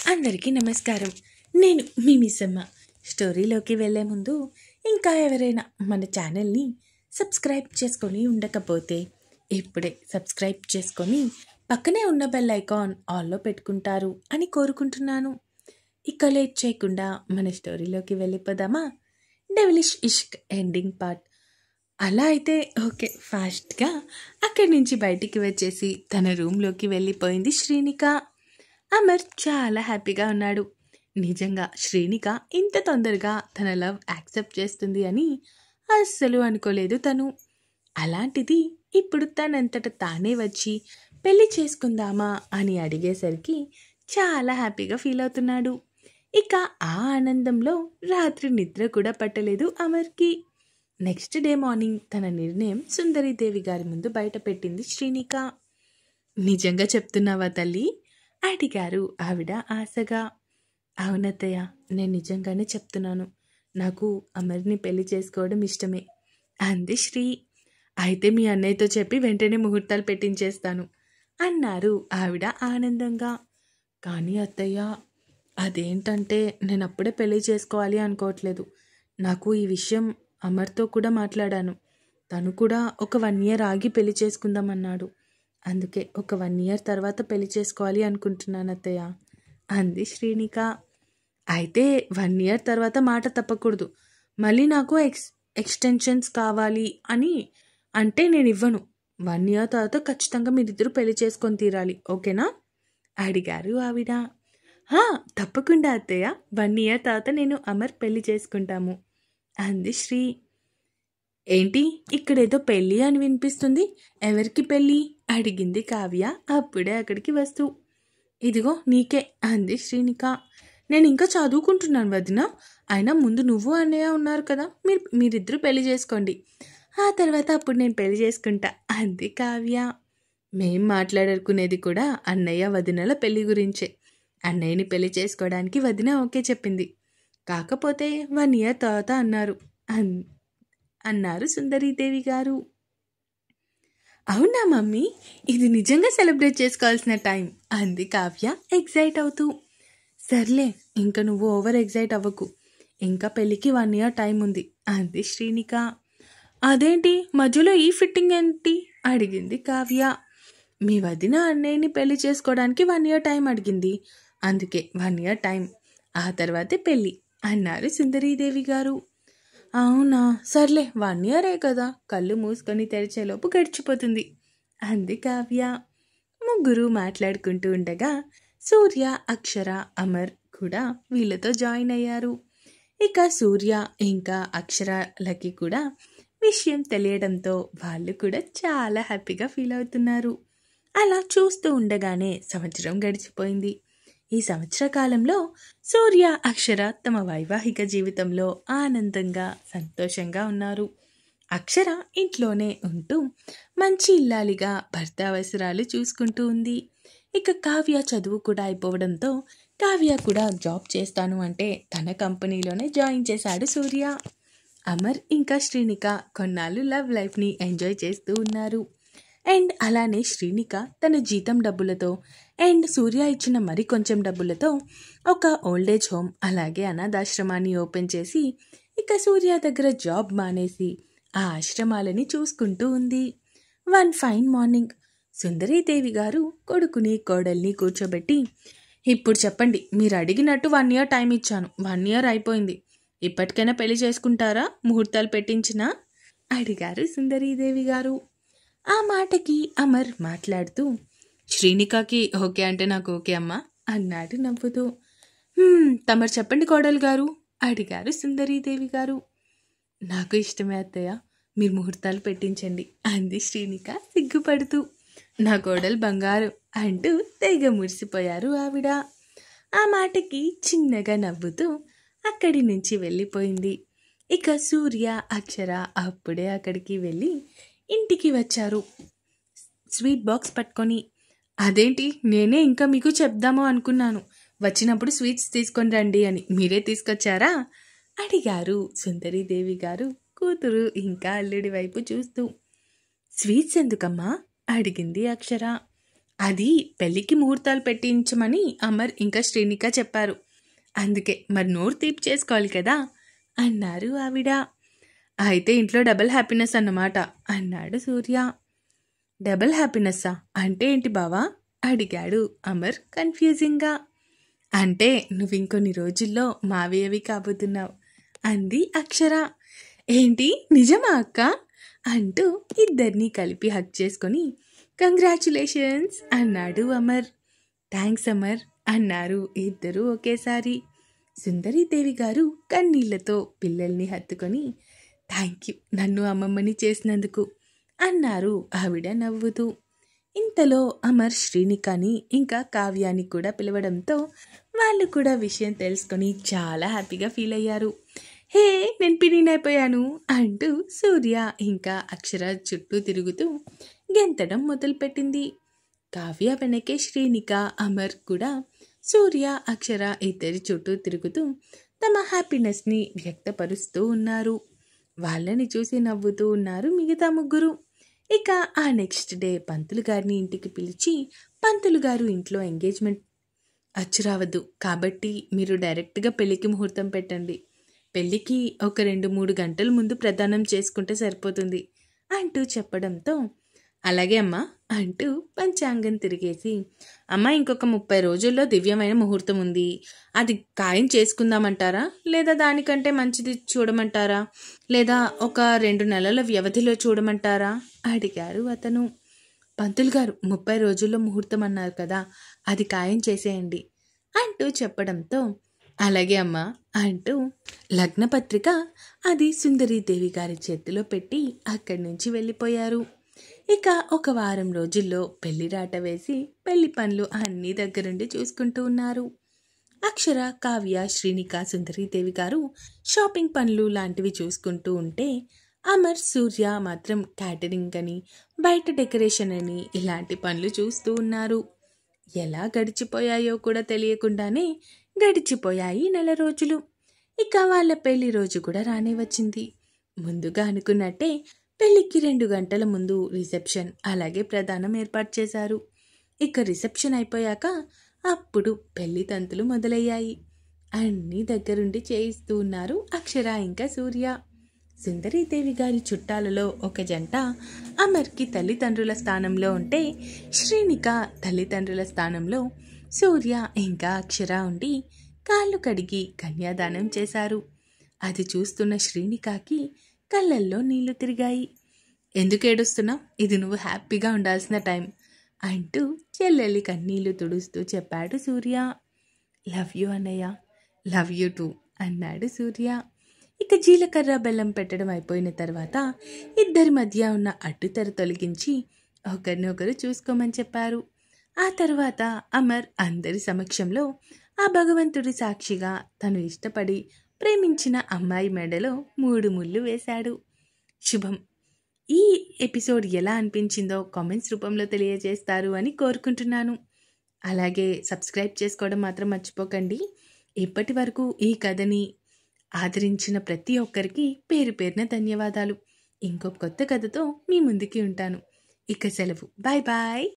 అందరికీ నమస్కారం. నేను మీ మిస్సమ్మ. స్టోరీలోకి వెళ్ళే ముందు ఇంకా ఎవరైనా మన ఛానల్ని సబ్స్క్రైబ్ చేసుకొని ఉండకపోతే ఇప్పుడే సబ్స్క్రైబ్ చేసుకొని పక్కనే ఉన్న బెల్ ఐకాన్ ఆల్లో పెట్టుకుంటారు అని కోరుకుంటున్నాను. ఇక లేట్ చేయకుండా మన స్టోరీలోకి వెళ్ళిపోదామా? డెవిలిష్ ఇష్క్ ఎండింగ్ పార్ట్. అలా అయితే ఓకే, ఫాస్ట్గా అక్కడి నుంచి బయటికి వచ్చేసి తన రూమ్లోకి వెళ్ళిపోయింది శ్రీనిక. అమర్ చాలా హ్యాపీగా ఉన్నాడు. నిజంగా శ్రీనిక ఇంత తొందరగా తన లవ్ యాక్సెప్ట్ చేస్తుంది అని అస్సలు అనుకోలేదు తను. అలాంటిది ఇప్పుడు తనంతట తానే వచ్చి పెళ్లి చేసుకుందామా అని అడిగేసరికి చాలా హ్యాపీగా ఫీల్ అవుతున్నాడు. ఇక ఆ ఆనందంలో రాత్రి నిద్ర కూడా పట్టలేదు అమర్కి. నెక్స్ట్ డే మార్నింగ్ తన నిర్ణయం సుందరీదేవి గారి ముందు బయట పెట్టింది శ్రీనిక. నిజంగా చెప్తున్నావా తల్లి? అడిగారు ఆవిడ ఆశగా. అవునత్తయ్య, నేను నిజంగానే చెప్తున్నాను. నాకు అమర్ని పెళ్లి చేసుకోవడం ఇష్టమే అంది శ్రీ. అయితే మీ అన్నయ్యతో చెప్పి వెంటనే ముహూర్తాలు పెట్టించేస్తాను అన్నారు ఆవిడ ఆనందంగా. కానీ అత్తయ్య, అదేంటంటే నేను అప్పుడే పెళ్లి చేసుకోవాలి అనుకోవట్లేదు. నాకు ఈ విషయం అమర్తో కూడా మాట్లాడాను. తను కూడా ఒక 1 year ఆగి పెళ్లి చేసుకుందామన్నాడు. అందుకే ఒక 1 year తర్వాత పెళ్లి చేసుకోవాలి అనుకుంటున్నాను అత్తయ్య అంది శ్రీనిక. అయితే 1 year తర్వాత మాట తప్పకూడదు. మళ్ళీ నాకు ఎక్స్టెన్షన్స్ కావాలి అని అంటే నేను ఇవ్వను. 1 year తర్వాత ఖచ్చితంగా మీరిద్దరూ పెళ్లి చేసుకొని తీరాలి, ఓకేనా అడిగారు ఆవిడ. తప్పకుండా అత్తయ్య, 1 year తర్వాత నేను అమర్ పెళ్లి చేసుకుంటాము అంది శ్రీ. ఏంటి ఇక్కడేదో పెళ్ళి అని వినిపిస్తుంది, ఎవరికి పెళ్ళి అడిగింది కావ్య అప్పుడే అక్కడికి వస్తూ. ఇదిగో నీకే అంది శ్రీనిక. నేను ఇంకా చదువుకుంటున్నాను వదిన. అయినా ముందు నువ్వు అన్నయ్య ఉన్నారు కదా, మీరిద్దరూ పెళ్లి చేసుకోండి, ఆ తర్వాత అప్పుడు నేను పెళ్లి చేసుకుంటా అంది కావ్య. మేం మాట్లాడుకునేది కూడా అన్నయ్య వదినల పెళ్లి గురించే. అన్నయ్యని పెళ్లి చేసుకోవడానికి వదిన ఓకే చెప్పింది. కాకపోతే 1 year తర్వాత అన్నారు సుందరీదేవి గారు. అవునా మమ్మీ, ఇది నిజంగా సెలబ్రేట్ చేసుకోవాల్సిన టైం అంది కావ్య ఎగ్జైట్ అవుతూ. సర్లే, ఇంకా నువ్వు ఓవర్ ఎగ్జైట్ అవ్వకు. ఇంకా పెళ్ళికి 1 year టైం ఉంది అంది శ్రీనిక. అదేంటి మధ్యలో ఈ ఫిట్టింగ్ ఏంటి అడిగింది కావ్య. మీ వదిన అన్నయ్యని పెళ్లి చేసుకోవడానికి 1 year టైం అడిగింది, అందుకే 1 year టైం, ఆ తర్వాతే పెళ్ళి అన్నారు సుందరీదేవి గారు. అవునా, సర్లే 1 year కదా, కళ్ళు మూసుకొని తెరిచేలోపు గడిచిపోతుంది అంది కావ్య. ముగ్గురు మాట్లాడుకుంటూ ఉండగా సూర్య, అక్షర, అమర్ కూడా వీళ్ళతో జాయిన్ అయ్యారు. ఇక సూర్య ఇంకా అక్షరలకి కూడా విషయం తెలియడంతో వాళ్ళు కూడా చాలా హ్యాపీగా ఫీల్ అవుతున్నారు. అలా చూస్తూ ఉండగానే సంవత్సరం గడిచిపోయింది. ఈ సంవత్సర కాలంలో సూర్య, అక్షర తమ వైవాహిక జీవితంలో ఆనందంగా సంతోషంగా ఉన్నారు. అక్షర ఇంట్లోనే ఉంటూ మంచి ఇల్లాలిగా భర్త అవసరాలు చూసుకుంటూ ఉంది. ఇక కావ్య చదువు కూడా అయిపోవడంతో కావ్య కూడా జాబ్ చేస్తాను అంటే తన కంపెనీలోనే జాయిన్ చేశాడు సూర్య. అమర్ ఇంకా శ్రీనిక కొన్నాళ్ళు లవ్ లైఫ్ని ఎంజాయ్ చేస్తూ ఉన్నారు. అండ్ అలానే శ్రీనిక తన జీతం డబ్బులతో అండ్ సూర్య ఇచ్చిన మరి కొంచెం డబ్బులతో ఒక ఓల్డేజ్ హోమ్ అలాగే అనాథాశ్రమాన్ని ఓపెన్ చేసి ఇక సూర్య దగ్గర జాబ్ మానేసి ఆ ఆశ్రమాలని చూసుకుంటూ ఉంది. వన్ ఫైన్ మార్నింగ్ సుందరీదేవి గారు కొడుకుని కోడల్ని కూర్చోబెట్టి, ఇప్పుడు చెప్పండి, మీరు అడిగినట్టు 1 year టైం ఇచ్చాను, 1 year అయిపోయింది, ఇప్పటికైనా పెళ్లి చేసుకుంటారా, ముహూర్తాలు పెట్టించినా అడిగారు సుందరీదేవి గారు. ఆ మాటకి అమర్ మాట్లాడుతూ, శ్రీనికకి ఓకే అంటే నాకు ఓకే అమ్మా అన్నాడు నవ్వుతూ. తమరు చెప్పండి కోడలు గారు అడిగారు సుందరీదేవి గారు. నాకు ఇష్టమే అత్తయ్య, మీరు ముహూర్తాలు పెట్టించండి అంది శ్రీనిక సిగ్గుపడుతూ. నా కోడలు బంగారు అంటూ తెగ మురిసిపోయారు ఆవిడ. ఆ మాటకి చిన్నగా నవ్వుతూ అక్కడి నుంచి వెళ్ళిపోయింది. ఇక సూర్య, అక్షర అప్పుడే అక్కడికి వెళ్ళి ఇంటికి వచ్చారు స్వీట్ బాక్స్ పట్టుకొని. అదేంటి, నేనే ఇంకా మీకు చెప్దామో అనుకున్నాను, వచ్చినప్పుడు స్వీట్స్ తీసుకొని రండి అని, మీరే తీసుకొచ్చారా అడిగారు సుందరీదేవి గారు కూతురు ఇంకా అల్లుడి వైపు చూస్తూ. స్వీట్స్ ఎందుకమ్మా అడిగింది అక్షర. అది పెళ్ళికి ముహూర్తాలు పెట్టించమని అమర్ ఇంకా శ్రీనిక చెప్పారు. అందుకే మరి నోరు తీపి చేసుకోవాలి కదా అన్నారు ఆవిడ. అయితే ఇంట్లో డబుల్ హ్యాపీనెస్ అన్నమాట అన్నాడు సూర్య. డబుల్ హ్యాపీనెస్సా అంటే ఏంటి బావా అడిగాడు అమర్ కన్ఫ్యూజింగ్గా. అంటే నువ్వు ఇంకొన్ని రోజుల్లో మావయ్యవి కాబోతున్నావు అంది అక్షర. ఏంటి నిజమా అక్క అంటూ ఇద్దరినీ కలిపి హగ్ చేసుకొని కంగ్రాచులేషన్స్ అన్నాడు అమర్. థ్యాంక్స్ అమర్ అన్నారు ఇద్దరూ ఒకేసారి. సుందరీదేవి గారు కన్నీళ్లతో పిల్లల్ని హత్తుకొని థ్యాంక్ యూ నన్ను అమ్మమ్మని చేసినందుకు అన్నారు ఆవిడ నవ్వుతూ. ఇంతలో అమర్ శ్రీనికాని ఇంకా కావ్యాని కూడా పిలవడంతో వాళ్ళు కూడా విషయం తెలుసుకొని చాలా హ్యాపీగా ఫీల్ అయ్యారు. హే నేను పినినైపోయాను అంటూ సూర్య ఇంకా అక్షర చుట్టూ తిరుగుతూ గెంతడం మొదలుపెట్టింది. కావ్య వెనకే శ్రీనిక అమర్ కూడా సూర్య అక్షర ఇద్దరి చుట్టూ తిరుగుతూ తమ హ్యాపీనెస్ని వ్యక్తపరుస్తూ ఉన్నారు. వాళ్ళని చూసి నవ్వుతూ ఉన్నారు మిగతా ముగ్గురు. ఇక ఆ నెక్స్ట్ డే పంతులు గారిని ఇంటికి పిలిచి, పంతులు గారు ఇంట్లో ఎంగేజ్మెంట్ అచ్చురావద్దు కాబట్టి మీరు డైరెక్ట్గా పెళ్ళికి ముహూర్తం పెట్టండి, పెళ్ళికి ఒక 2-3 గంటల ముందు ప్రదానం చేసుకుంటే సరిపోతుంది అంటూ చెప్పడంతో అలాగే అమ్మా అంటూ పంచాంగం తిరిగేసి, అమ్మ ఇంకొక 30 రోజుల్లో దివ్యమైన ముహూర్తం ఉంది, అది ఖాయం చేసుకుందామంటారా లేదా దానికంటే మంచిది చూడమంటారా లేదా ఒక 2 నెలల వ్యవధిలో చూడమంటారా అడిగారు అతను. పంతులు గారు 30 రోజుల్లో ముహూర్తం అన్నారు కదా, అది ఖాయం చేసేయండి అంటూ చెప్పడంతో అలాగే అమ్మా అంటూ లగ్నపత్రిక అది సుందరీదేవి గారి చేతిలో పెట్టి అక్కడి నుంచి వెళ్ళిపోయారు. ఇక ఒక వారం రోజుల్లో పెళ్లి రాట వేసి పెళ్లి పనులు అన్నీ దగ్గరుండి చూసుకుంటూ ఉన్నారు. అక్షర, కావ్య, శ్రీనిక, సుందరీదేవి గారు షాపింగ్ పనులు లాంటివి చూసుకుంటూ ఉంటే అమర్, సూర్య మాత్రం క్యాటరింగ్ అని బయట డెకరేషన్ అని ఇలాంటి పనులు చూస్తూ ఉన్నారు. ఎలా గడిచిపోయాయో కూడా తెలియకుండానే గడిచిపోయాయి 4 రోజులు. ఇక వాళ్ళ పెళ్లి రోజు కూడా రానే వచ్చింది. ముందుగా అనుకున్నట్టే పెళ్లికి 2 గంటల ముందు రిసెప్షన్ అలాగే ప్రదానం ఏర్పాటు చేశారు. ఇక రిసెప్షన్ అయిపోయాక అప్పుడు పెళ్లి తంతులు మొదలయ్యాయి. అన్నీ దగ్గరుండి చేయిస్తూ ఉన్నారు అక్షర ఇంకా సూర్య. సుందరీదేవి గారి చుట్టాలలో ఒక జంట అమర్కి తల్లిదండ్రుల స్థానంలో ఉంటే, శ్రీనిక తల్లిదండ్రుల స్థానంలో సూర్య ఇంకా అక్షర ఉండి కాళ్ళు కడిగి కన్యాదానం చేశారు. అది చూస్తున్న శ్రీనికకి కళ్ళల్లో నీళ్లు తిరిగాయి. ఎందుకు ఏడుస్తున్నావు, ఇది నువ్వు హ్యాపీగా ఉండాల్సిన టైం అంటూ చెల్లెలి కన్నీళ్లు తుడుస్తూ చెప్పాడు సూర్య. లవ్ యూ అన్నయ్య, లవ్ యూ టూ అన్నాడు సూర్య. ఇక జీలకర్ర బెల్లం పెట్టడం అయిపోయిన తర్వాత ఇద్దరి మధ్య ఉన్న అడ్డుతెర తొలగించి ఒకరినొకరు చూసుకోమని చెప్పారు. ఆ తర్వాత అమర్ అందరి సమక్షంలో ఆ భగవంతుడి సాక్షిగా తను ఇష్టపడి ప్రేమించిన అమ్మాయి మెడలో 3 ముళ్ళు వేశాడు. శుభం. ఈ ఎపిసోడ్ ఎలా అనిపించిందో కామెంట్స్ రూపంలో తెలియజేస్తారు అని కోరుకుంటున్నాను. అలాగే సబ్స్క్రైబ్ చేసుకోవడం మాత్రం మర్చిపోకండి. ఇప్పటి వరకు ఈ కథని ఆదరించిన ప్రతి ఒక్కరికి పేరు పేరున ధన్యవాదాలు. ఇంకో కొత్త కథతో మీ ముందుకి ఉంటాను. ఇక సెలవు. Bye bye.